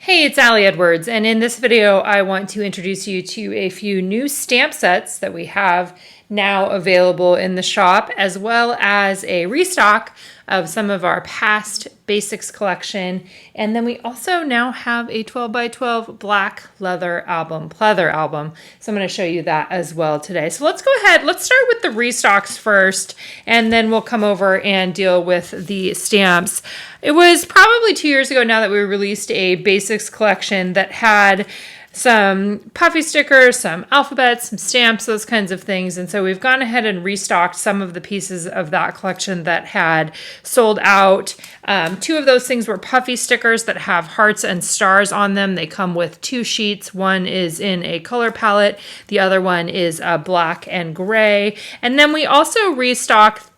Hey, it's Allie Edwards, and in this video I want to introduce you to a few new stamp sets that we have now available in the shop, as well as a restock of some of our past basics collection. And then we also now have a 12 by 12 black leather album. So I'm going to show you that as well today. So let's go ahead. Let's start with the restocks first, and then we'll come over and deal with the stamps. It was probably 2 years ago now that we released a basics collection that had some puffy stickers, some alphabets, some stamps, those kinds of things. And so we've gone ahead and restocked some of the pieces of that collection that had sold out. Two of those things were puffy stickers that have hearts and stars on them. They come with two sheets. One is in a color palette. The other one is black and gray. And then we also restocked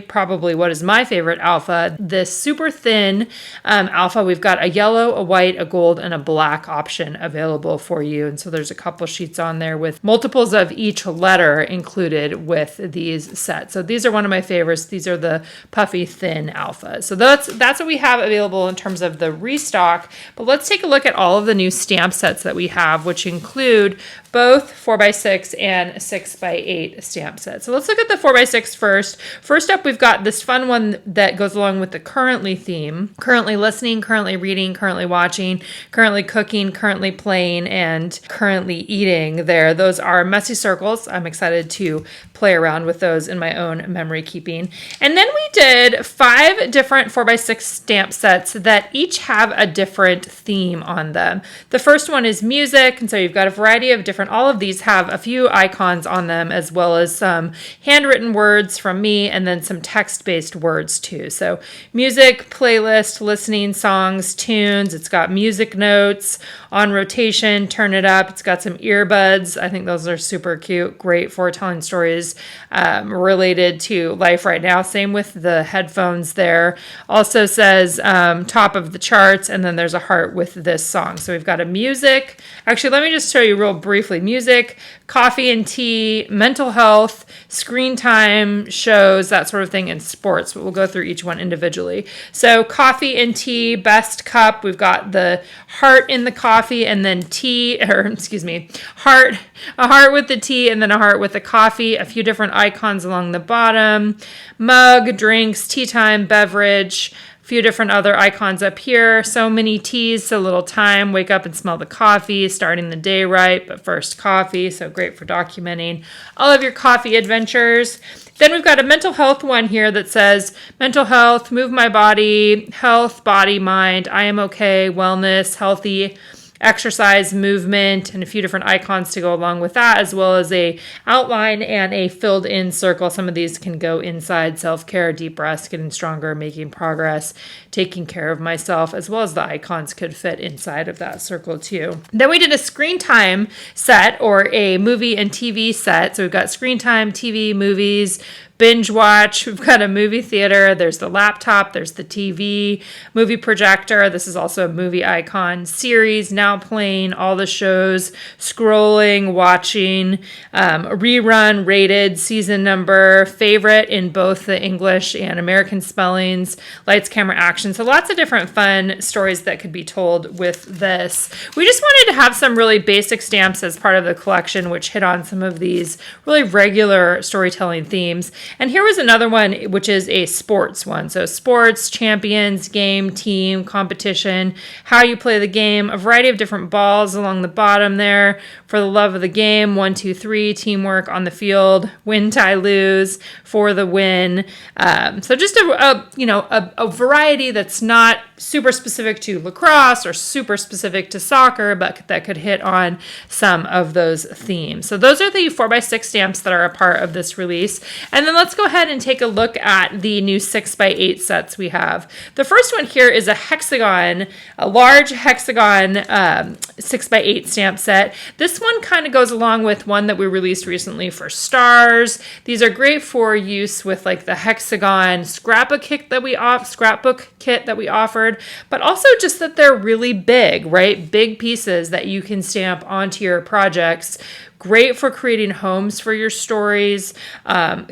probably what is my favorite alpha, this super thin alpha. We've got a yellow, a white, a gold, and a black option available for you. And so there's a couple sheets on there with multiples of each letter included with these sets. So these are one of my favorites. These are the puffy thin alpha. So that's what we have available in terms of the restock. But let's take a look at all of the new stamp sets that we have, which include both 4x6 and 6x8 stamp sets. So let's look at the 4x6 first. First up, we've got this fun one that goes along with the currently theme. Currently listening, currently reading, currently watching, currently cooking, currently playing, and currently eating there. Those are messy circles. I'm excited to play around with those in my own memory keeping. And then we did 5 different 4x6 stamp sets that each have a different theme on them. The first one is music, and so you've got a variety of different, all of these have a few icons on them, as well as some handwritten words from me, and then some text-based words too. So music, playlist, listening, songs, tunes. It's got music notes on rotation, turn it up. It's got some earbuds. I think those are super cute, great for telling stories related to life right now. Same with the headphones there. Also says top of the charts, and then there's a heart with this song. So we've got a music. Actually, let me just show you real briefly. Music, coffee and tea, mental health, screen time, shows, that sort of thing, and sports. But we'll go through each one individually. So coffee and tea, best cup. We've got the heart in the coffee, and then heart, a heart with the tea, and then a heart with the coffee. A few different icons along the bottom. Mug, drinks, tea time, beverage. Few different other icons up here. So many teas, so little time. Wake up and smell the coffee. Starting the day right, but first coffee. So great for documenting all of your coffee adventures. Then we've got a mental health one here that says mental health, move my body, health, body, mind, I am okay, wellness, healthy, exercise, movement, and a few different icons to go along with that, as well as a outline and a filled in circle. Some of these can go inside: self-care, deep breaths, getting stronger, making progress, taking care of myself, as well as the icons could fit inside of that circle too. Then we did a screen time set, or a movie and TV set. So we've got screen time, TV, movies, binge watch. We've got a movie theater. There's the laptop. There's the TV, movie projector. This is also a movie icon. Series, now playing, all the shows, scrolling, watching, rerun, rated, season number, favorite in both the English and American spellings, lights, camera, action. So lots of different fun stories that could be told with this. We just wanted to have some really basic stamps as part of the collection, which hit on some of these really regular storytelling themes. And here was another one, which is a sports one. So sports, champions, game, team, competition, how you play the game, a variety of different balls along the bottom there. For the love of the game, 1, 2, 3, teamwork on the field, win, tie, lose, for the win. So just a variety that's not super specific to lacrosse or super specific to soccer, but that could hit on some of those themes. So those are the 4x6 stamps that are a part of this release. And then let's go ahead and take a look at the new 6x8 sets we have. The first one here is a hexagon, a large hexagon 6x8 stamp set. This one kind of goes along with one that we released recently for stars. These are great for use with like the hexagon scrapbook kit that we offered, but also just that they're really big, right? Big pieces that you can stamp onto your projects. great for creating homes for your stories,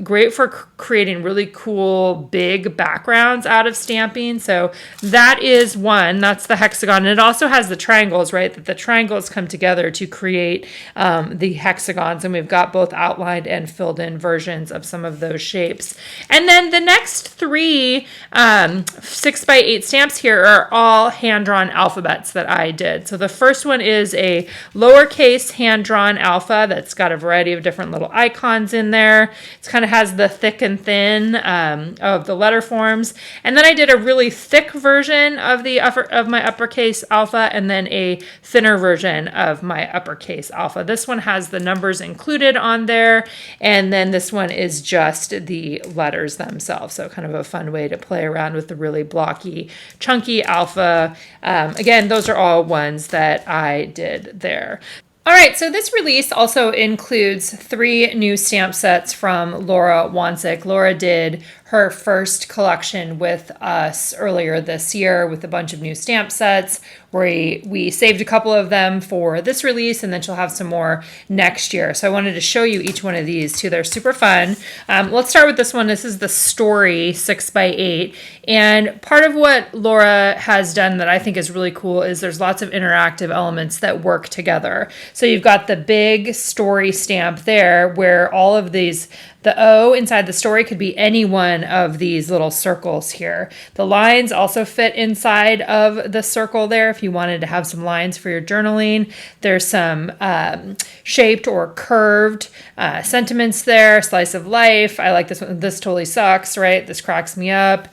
great for creating really cool big backgrounds out of stamping. So that is one, that's the hexagon. And it also has the triangles, right? That the triangles come together to create the hexagons. And we've got both outlined and filled in versions of some of those shapes. And then the next three 6x8 stamps here are all hand-drawn alphabets that I did. So the first one is a lowercase hand-drawn alpha that's got a variety of different little icons in there. It kind of has the thick and thin of the letter forms. And then I did a really thick version of my uppercase alpha, and then a thinner version of my uppercase alpha. This one has the numbers included on there, and then this one is just the letters themselves. So kind of a fun way to play around with the really blocky, chunky alpha. Again, those are all ones that I did there. All right, so this release also includes 3 new stamp sets from Laura Wonzik. Laura did her first collection with us earlier this year with a bunch of new stamp sets. We saved a couple of them for this release, and then she'll have some more next year. So I wanted to show you each one of these too. They're super fun. Let's start with this one. This is the Story 6x8. And part of what Laura has done that I think is really cool is there's lots of interactive elements that work together. So you've got the big story stamp there where all of these, the O inside the story could be any one of these little circles here. The lines also fit inside of the circle there if you wanted to have some lines for your journaling. There's some shaped or curved sentiments there. Slice of life. I like this one. This totally sucks, right? This cracks me up.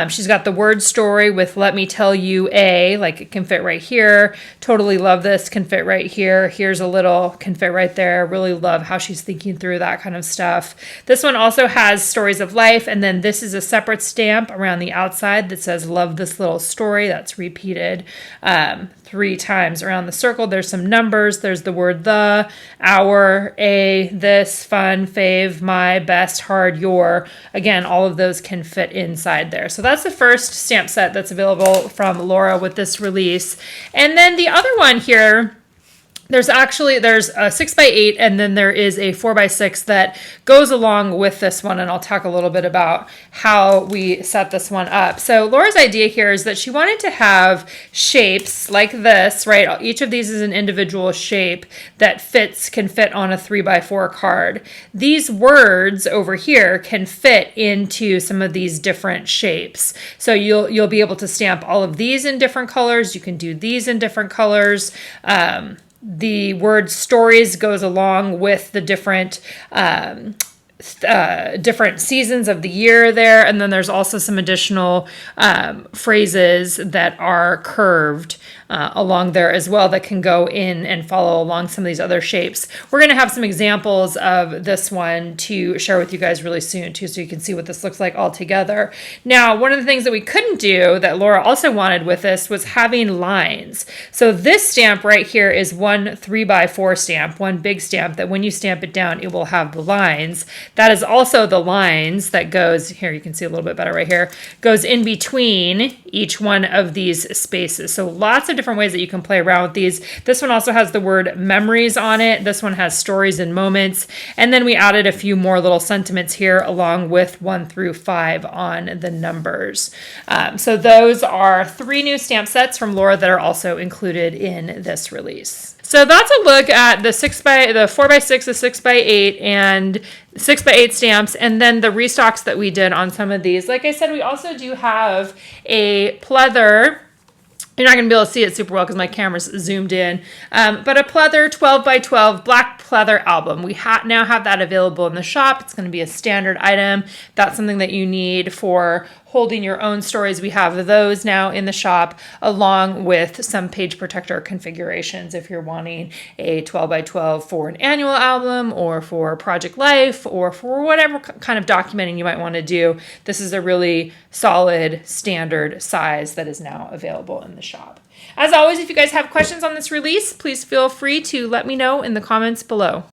She's got the word story with let me tell you a, like it can fit right here. Totally love this, can fit right here. Here's a little, can fit right there. Really love how she's thinking through that kind of stuff. This one also has stories of life, and then this is a separate stamp around the outside that says love this little story. That's repeated 3 times around the circle. There's some numbers. There's the word the, our, a, this, fun, fave, my, best, hard, your. Again, all of those can fit inside there. So that's the first stamp set that's available from Laura with this release. And then the other one here, there's a 6x8, and then there is a 4x6 that goes along with this one, and I'll talk a little bit about how we set this one up. So Laura's idea here is that she wanted to have shapes like this, right? Each of these is an individual shape that can fit on a 3x4 card. These words over here can fit into some of these different shapes. So you'll be able to stamp all of these in different colors. You can do these in different colors. The word stories goes along with the different seasons of the year there. And then there's also some additional phrases that are curved along there as well that can go in and follow along some of these other shapes. We're going to have some examples of this one to share with you guys really soon too, so you can see what this looks like all together. Now, one of the things that we couldn't do that Laura also wanted with this was having lines. So this stamp right here is one 3x4 stamp, one big stamp that when you stamp it down, it will have the lines. That is also the lines that goes, here you can see a little bit better right here, goes in between each one of these spaces. So lots of different ways that you can play around with these. This one also has the word memories on it. This one has stories and moments. And then we added a few more little sentiments here along with 1 through 5 on the numbers. So those are 3 new stamp sets from Laura that are also included in this release. So that's a look at the 4x6, the 6x8, and 6x8 stamps, and then the restocks that we did on some of these. Like I said, we also do have a pleather. You're not going to be able to see it super well because my camera's zoomed in, but a pleather 12x12 black pleather album. We now have that available in the shop. It's going to be a standard item. That's something that you need for holding your own stories. We have those now in the shop along with some page protector configurations if you're wanting a 12x12 for an annual album or for Project Life or for whatever kind of documenting you might want to do. This is a really solid standard size that is now available in the shop. As always, if you guys have questions on this release, please feel free to let me know in the comments below.